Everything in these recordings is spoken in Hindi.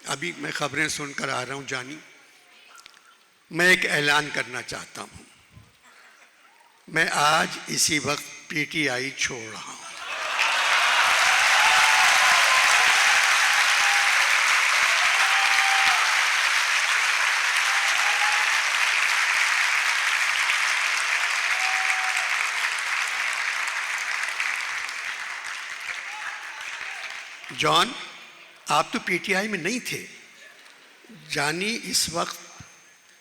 अभी मैं खबरें सुनकर आ रहा हूं जानी। मैं एक ऐलान करना चाहता हूं। मैं आज इसी वक्त पीटीआई छोड़ रहा हूं। जॉन, आप तो पीटीआई में नहीं थे। जानी, इस वक्त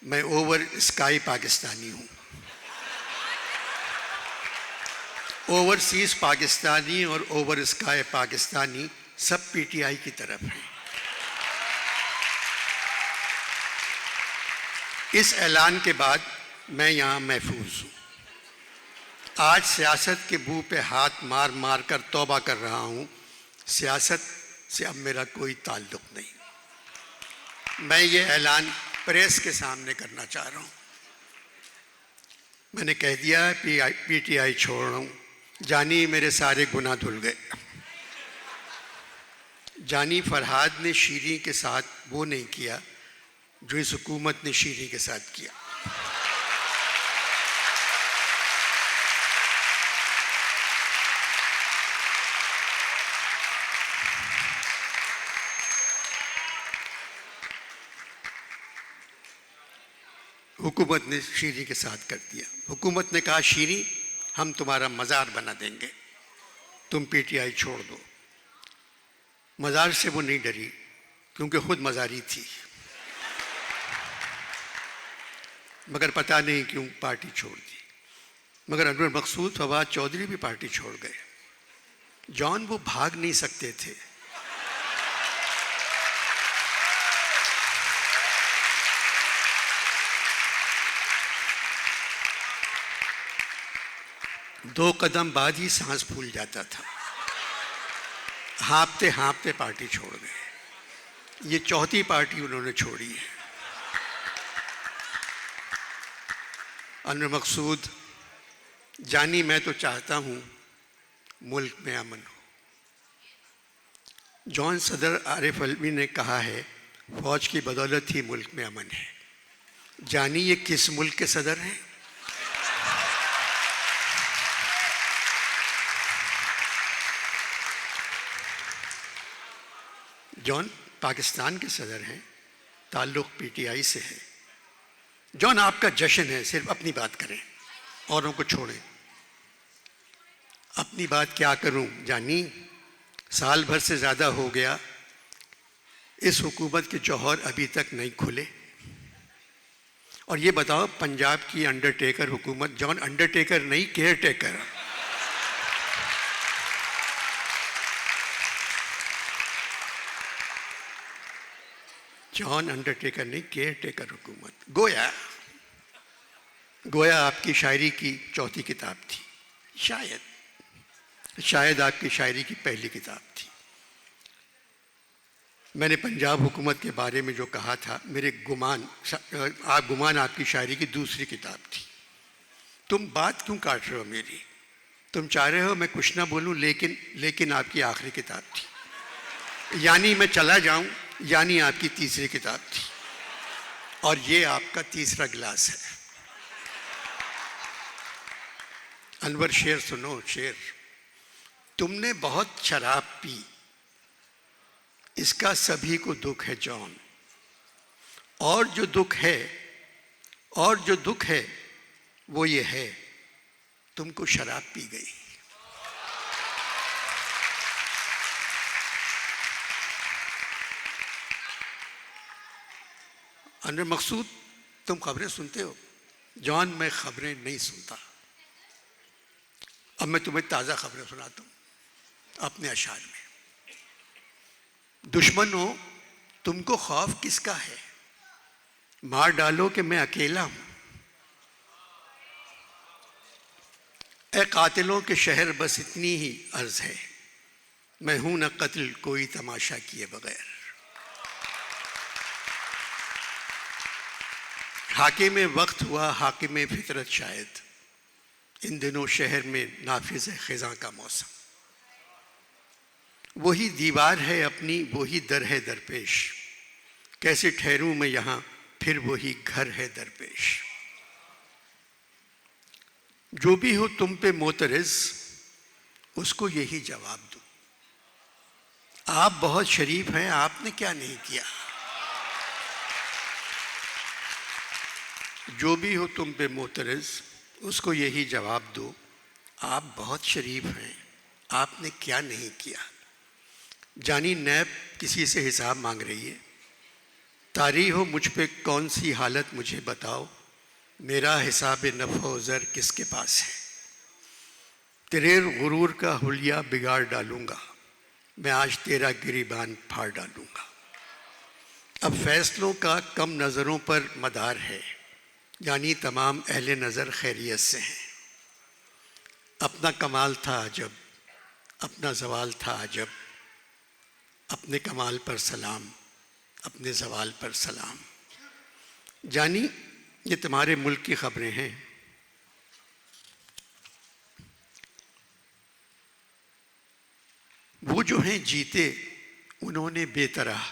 मैं ओवर स्काई पाकिस्तानी हूं। ओवरसीज पाकिस्तानी और ओवर स्काई पाकिस्तानी सब पीटीआई की तरफ हैं। इस ऐलान के बाद मैं यहां महफूज हूं। आज सियासत के मुंह पे हाथ मार मार कर तौबा कर रहा हूं। सियासत से अब मेरा कोई ताल्लुक नहीं। मैं ये ऐलान प्रेस के सामने करना चाह रहा हूं। मैंने कह दिया पीटीआई छोड़ रहा हूं। जानी, मेरे सारे गुनाह धुल गए। जानी, फरहाद ने शीरी के साथ वो नहीं किया जो इस हुकूमत ने शीरी के साथ किया। हुकूमत ने शीरी के साथ कर दिया। हुकूमत ने कहा, शीरी हम तुम्हारा मज़ार बना देंगे, तुम पीटीआई छोड़ दो। मज़ार से वो नहीं डरी क्योंकि खुद मज़ारी थी, मगर पता नहीं क्यों पार्टी छोड़ दी। मगर अनवर मकसूद, फवाद चौधरी भी पार्टी छोड़ गए। जॉन, वो भाग नहीं सकते थे। दो कदम बाद ही सांस फूल जाता था। हाँपते हाँपते पार्टी छोड़ गए। ये चौथी पार्टी उन्होंने छोड़ी है। अनवर मकसूद, जानी, मैं तो चाहता हूं मुल्क में अमन हो। जॉन, सदर आरिफ अलवी ने कहा है फौज की बदौलत ही मुल्क में अमन है। जानी, ये किस मुल्क के सदर हैं? जॉन पाकिस्तान के सदर हैं, ताल्लुक़ पीटीआई से है। जॉन, आपका जश्न है, सिर्फ अपनी बात करें, औरों को छोड़ें। अपनी बात क्या करूं जानी, साल भर से ज़्यादा हो गया इस हुकूमत के जौहर अभी तक नहीं खुले। और ये बताओ, पंजाब की अंडरटेकर हुकूमत, जॉन अंडरटेकर नहीं, केयर टेकर। जॉन अंडरटेकर नहीं, केयर टेकर हुकूमत। गोया गोया आपकी शायरी की चौथी किताब थी, शायद आपकी शायरी की पहली किताब थी। मैंने पंजाब हुकूमत के बारे में जो कहा था, मेरे गुमान आपकी शायरी की दूसरी किताब थी। तुम बात क्यों काट रहे हो मेरी? तुम चाह रहे हो मैं कुछ ना बोलूं, लेकिन आपकी आखिरी किताब थी। यानी मैं चला जाऊं, यानी आपकी तीसरी किताब थी। और ये आपका तीसरा गिलास है। अनवर, शेर सुनो, शेर। तुमने बहुत शराब पी, इसका सभी को दुख है जॉन। और जो दुख है वो ये है, तुमको शराब पी गई। अनवर मकसूद, तुम खबरें सुनते हो? जॉन, मैं खबरें नहीं सुनता। अब मैं तुम्हें ताज़ा खबरें सुनाता हूँ अपने अशार में। दुश्मनों, तुमको खौफ किसका है? मार डालो कि मैं अकेला हूं। ए कातिलों के शहर, बस इतनी ही अर्ज है, मैं हूं न कत्ल कोई तमाशा किए बगैर। हाकिम वक्त हुआ हाकिम फितरत शायद, इन दिनों शहर में नाफिज है खिज़ां का मौसम। वही दीवार है अपनी, वही दर है दरपेश, कैसे ठहरूं मैं यहाँ, फिर वही घर है दरपेश। जो भी हो तुम पे मोतरज, उसको यही जवाब दो, आप बहुत शरीफ हैं, आपने क्या नहीं किया। जो भी हो तुम पे मोतरज, उसको यही जवाब दो, आप बहुत शरीफ हैं, आपने क्या नहीं किया। जानी नैब किसी से हिसाब मांग रही है, तारी हो मुझ पे कौन सी हालत मुझे बताओ, मेरा हिसाब नफ़ो ज़र किसके पास है। तेरे गुरूर का हुलिया बिगाड़ डालूंगा, मैं आज तेरा गिरीबान फाड़ डालूंगा। अब फैसलों का कम नज़रों पर मदार है, यानी तमाम अहले नज़र खैरियत से हैं। अपना कमाल था अजब, अपना ज़वाल था अजब, अपने कमाल पर सलाम, अपने ज़वाल पर सलाम। जानी ये तुम्हारे मुल्क की खबरें हैं। वो जो हैं जीते उन्होंने बेतरह,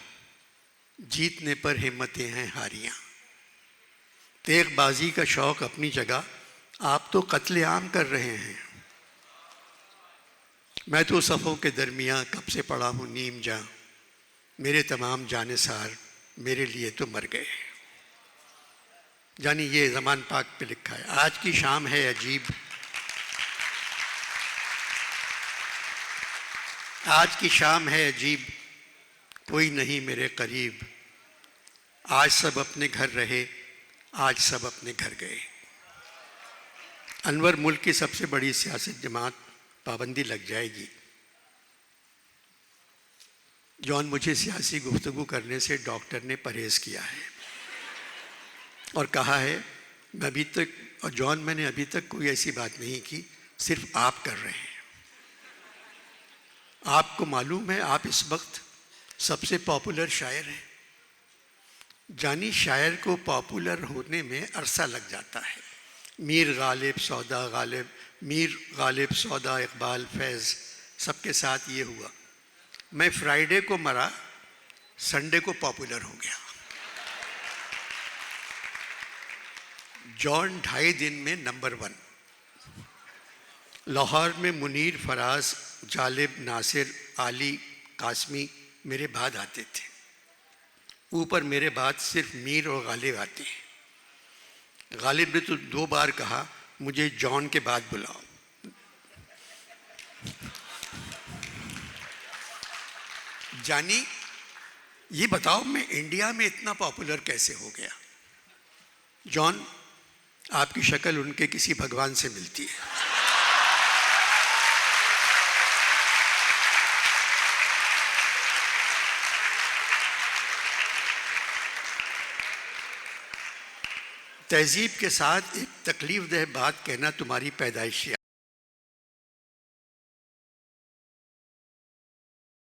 जीतने पर हिम्मतें हैं हारियां। तेगबाजी का शौक अपनी जगह, आप तो कत्ले आम कर रहे हैं। मैं तो सफ़ों के दरमियाँ कब से पड़ा हूँ नीम जा, मेरे तमाम जानिसार मेरे लिए तो मर गए। यानी ये ज़मान पाक पे लिखा है। आज की शाम है अजीब, आज की शाम है अजीब, कोई नहीं मेरे करीब। आज सब अपने घर रहे, आज सब अपने घर गए। अनवर मुल्क की सबसे बड़ी सियासी जमात, पाबंदी लग जाएगी। जॉन, मुझे सियासी गुफ्तगू करने से डॉक्टर ने परहेज़ किया है और कहा है मैं अभी तक, और जॉन मैंने अभी तक कोई ऐसी बात नहीं की, सिर्फ आप कर रहे हैं। आपको मालूम है आप इस वक्त सबसे पॉपुलर शायर हैं। जानी शायर को पॉपुलर होने में अरसा लग जाता है। मीर गालिब, सौदा गालिब, मीर गालिब, सौदा, इकबाल, फैज़, सबके साथ ये हुआ। मैं फ्राइडे को मरा, संडे को पॉपुलर हो गया। जॉन 2.5 दिन में नंबर 1। लाहौर में मुनीर, फराज, जालिब, नासिर, आली, कासमी मेरे बाद आते थे। ऊपर मेरे बाद सिर्फ मीर और गालिब आते हैं। गालिब ने तो 2 बार कहा मुझे जॉन के बाद बुलाओ। जानी ये बताओ मैं इंडिया में इतना पॉपुलर कैसे हो गया। जॉन, आपकी शक्ल उनके किसी भगवान से मिलती है। तहजीब के साथ एक तकलीफ दह बात कहना तुम्हारी पैदाइश